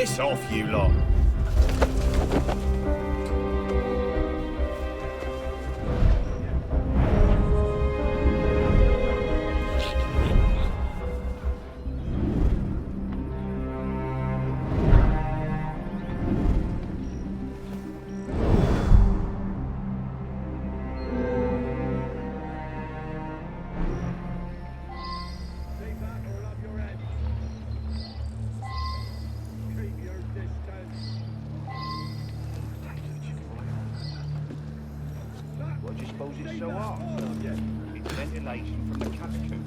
Piss off, you lot. What do you suppose it's so hot? It's ventilation from the catacomb.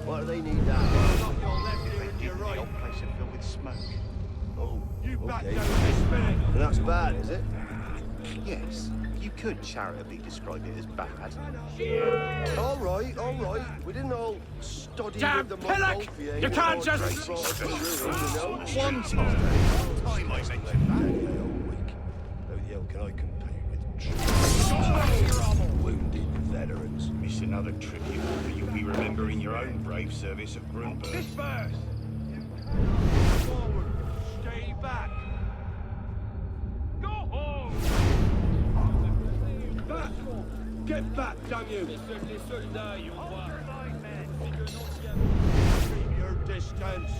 Why do they need that? The old place is filled with smoke. Oh, You back okay. down this minute. And that's bad, is it? Yes, you could charitably describe it as bad. All right, all right. We didn't all study Damn with the pillock! You can't just... One time I mentioned How the hell can I compete with wounded veterans? miss another tribute that you'll be remembering your own brave service of Grunberg. Disperse! Forward! Stay back! Go home! Back! Get back, damn you! Keep your distance!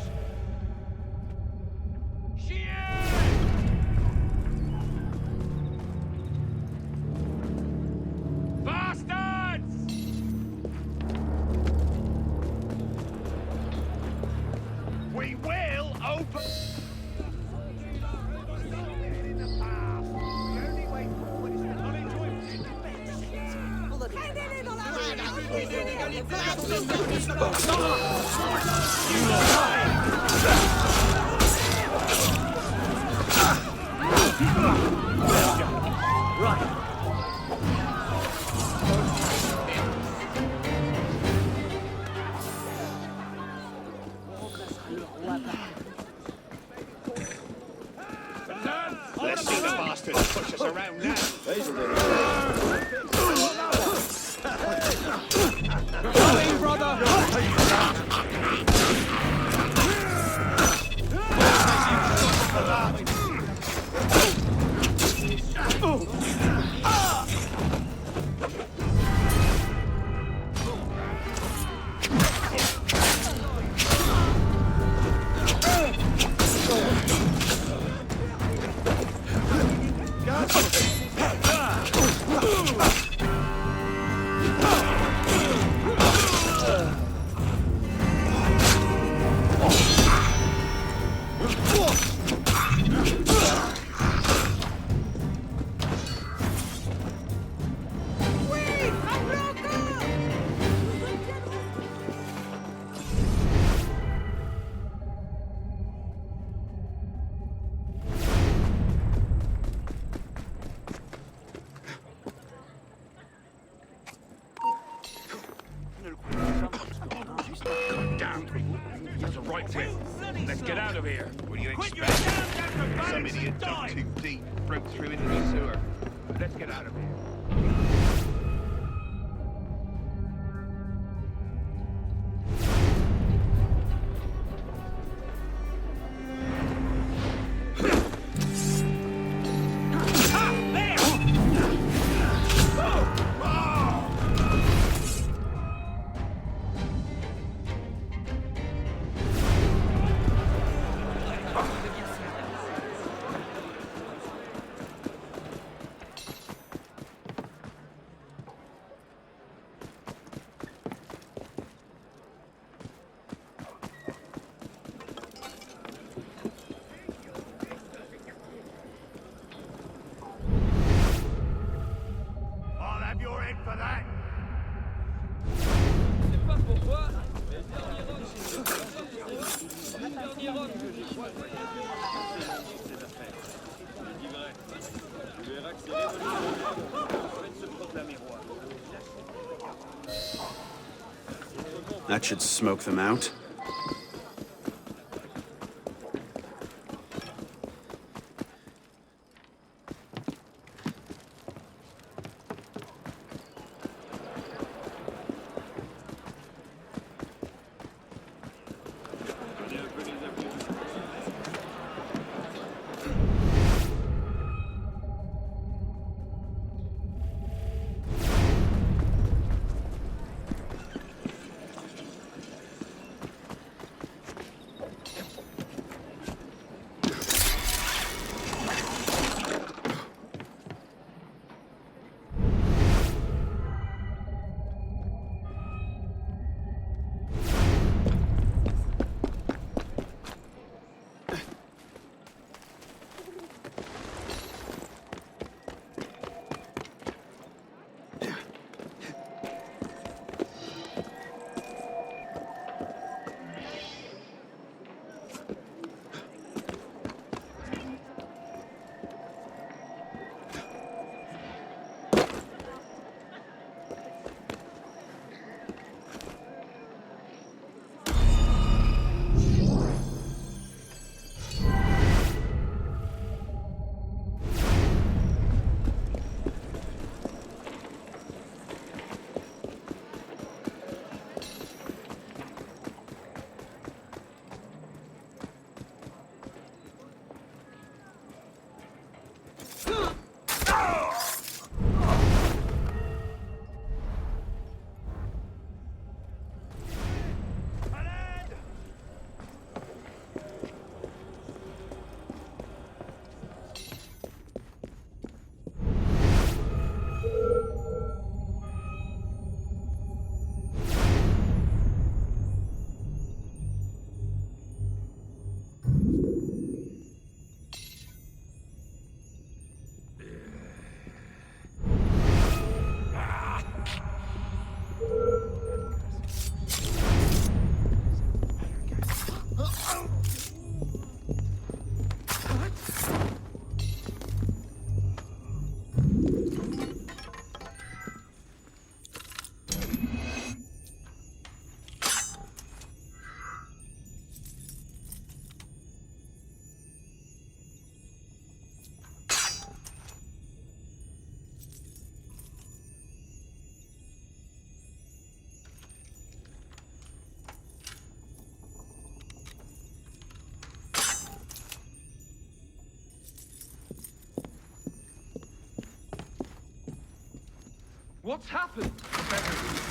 Bastards! We will open... Let's see the bastards push us around now. Coming, brother! That's a right whip. Let's get out of here. What do you expect? Some idiot dug too deep, broke through into the sewer. Let's get out of here. I'll have your head for that. That should smoke them out. What's happened?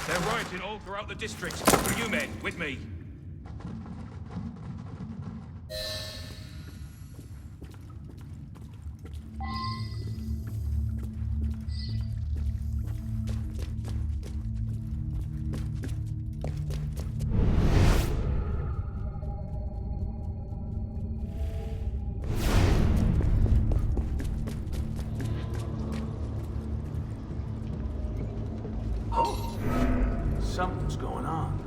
They're rioting all throughout the district. You men, with me. Something's going on.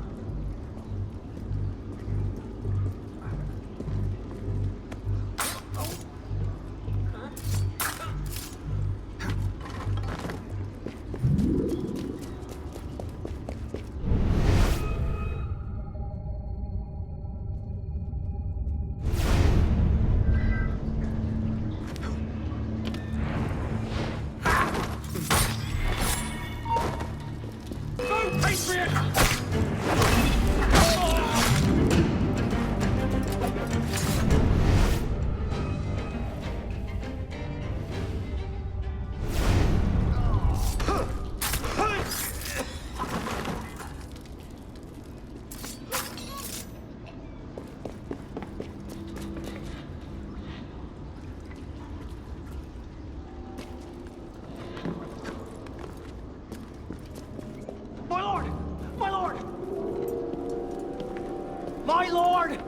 My lord!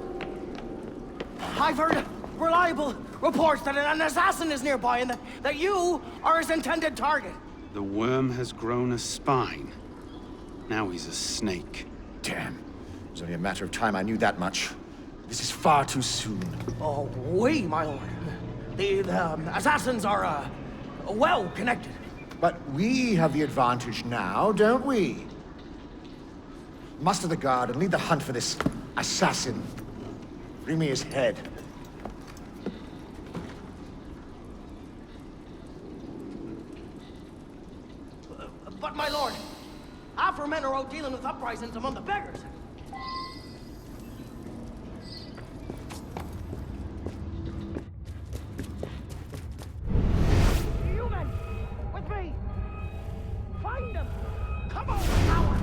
I've heard reliable reports that an assassin is nearby and that you are his intended target. The worm has grown a spine. Now he's a snake. Damn. It was only a matter of time I knew that much. This is far too soon. Oh, oui, my lord. The assassins are, well connected. But we have the advantage now, don't we? Muster the guard and lead the hunt for this assassin. Bring me his head. But my lord, our men are out dealing with uprisings among the beggars. You men, with me. Find them. Come on, coward.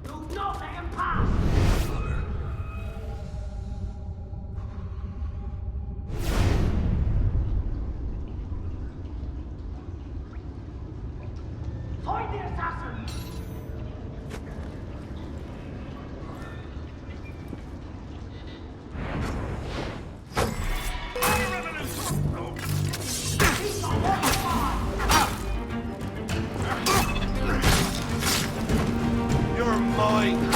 Do not let him pass. Find the assassin! You're mine.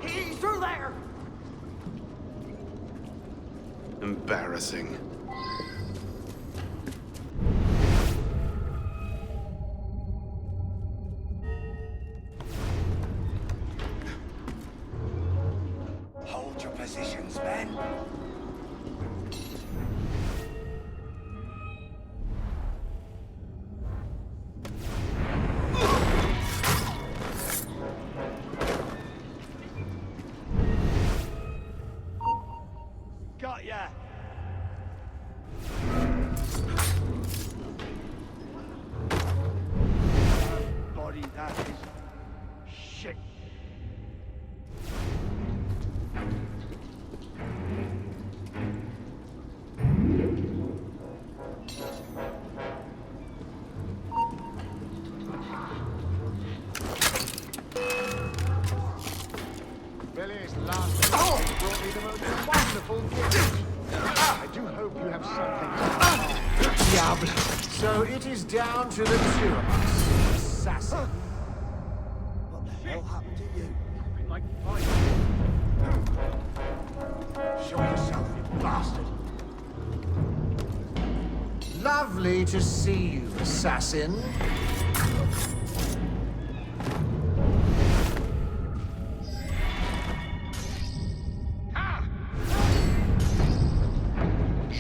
He's through there! Embarrassing. Hold your positions, men. Got ya. Body that is shit. Billy's last brought me the most wonderful gift. I do hope you have something. Diable. So it is down to the two of us. Assassin. What the hell happened to you? Like fire. Show yourself, you bastard. Lovely to see you, assassin.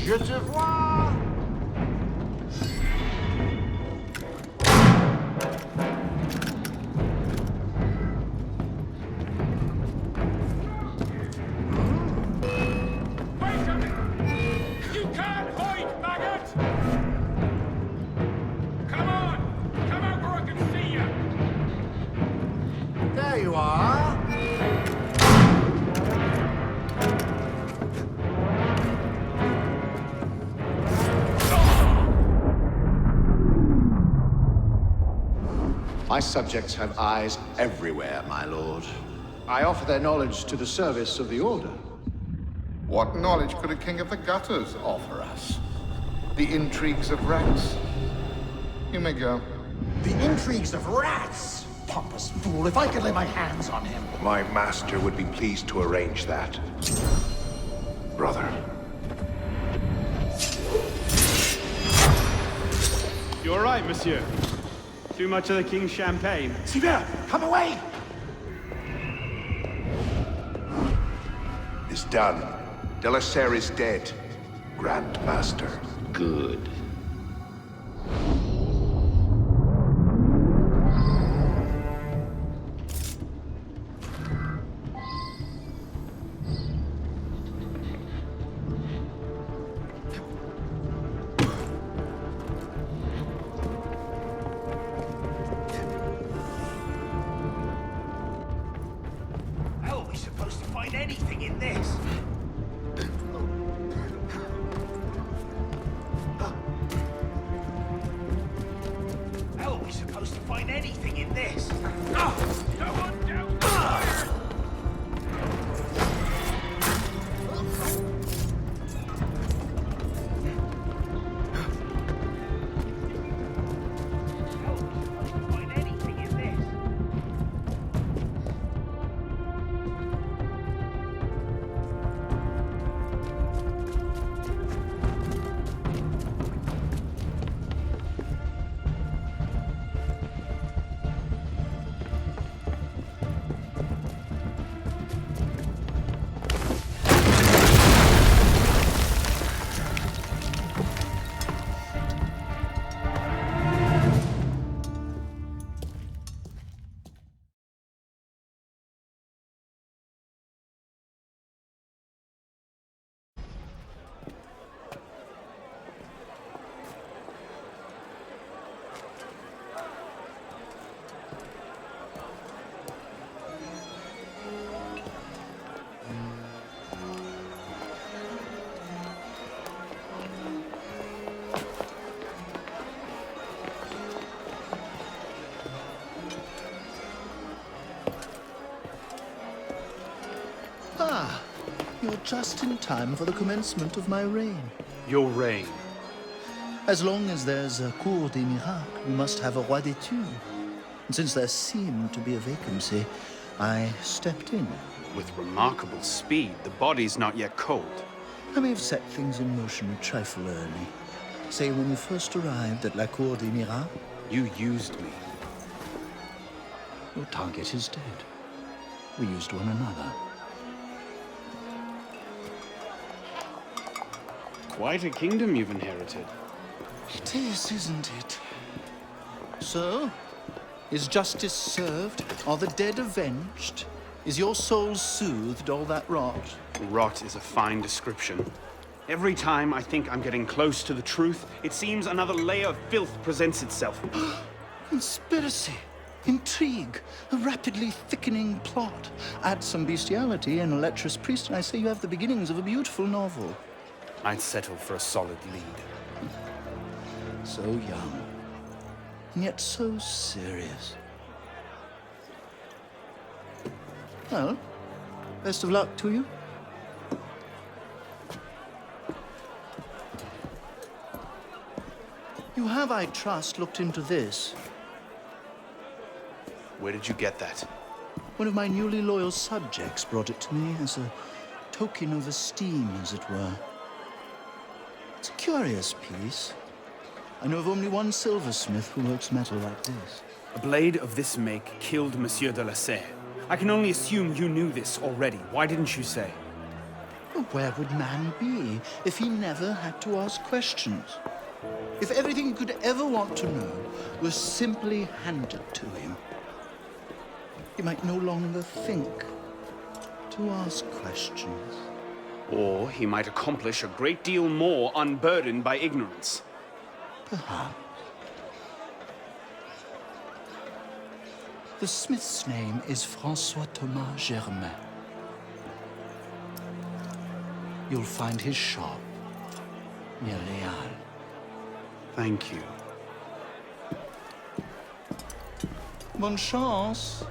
Je te vois. Wait a minute! You can't hide, maggot! Come on! Come out where I can see you! There you are. My subjects have eyes everywhere, my lord. I offer their knowledge to the service of the Order. What knowledge could a king of the gutters offer us? The intrigues of rats? You may go. The intrigues of rats! Pompous fool, if I could lay my hands on him. My master would be pleased to arrange that. Brother. You all right, monsieur? Too much of the king's champagne? Sylvain, come away! Is done. Delaserre is dead. Grand Master. Good. How are we supposed to find anything in this? How are we supposed to find anything in this? Oh, no one down there! How are we supposed to find anything in this? Ah, you're just in time for the commencement of my reign. Your reign. As long as there's a Cour des Miracles, we must have a Roi des Tours. And since there seemed to be a vacancy, I stepped in. With remarkable speed, the body's not yet cold. I may have set things in motion a trifle early. Say, when you first arrived at La Cour des Miracles, You used me. your target is dead. We used one another. Quite a kingdom you've inherited. It is, isn't it? So, is justice served? Are the dead avenged? Is your soul soothed, all that rot? Rot is a fine description. Every time I think I'm getting close to the truth, it seems another layer of filth presents itself. Conspiracy, intrigue, a rapidly thickening plot. Add some bestiality and a lecherous priest, and I say you have the beginnings of a beautiful novel. I'd settle for a solid lead. So young, and yet so serious. Well, best of luck to you. You have, I trust, looked into this. Where did you get that? One of my newly loyal subjects brought it to me as a token of esteem, as it were. It's a curious piece. I know of only one silversmith who works metal like this. A blade of this make killed Monsieur de la Serre. I can only assume you knew this already. Why didn't you say? Where would man be if he never had to ask questions? If everything he could ever want to know was simply handed to him? He might no longer think to ask questions. Or he might accomplish a great deal more unburdened by ignorance. Perhaps. The smith's name is François Thomas Germain. You'll find his shop near Leal. Thank you. Bonne chance.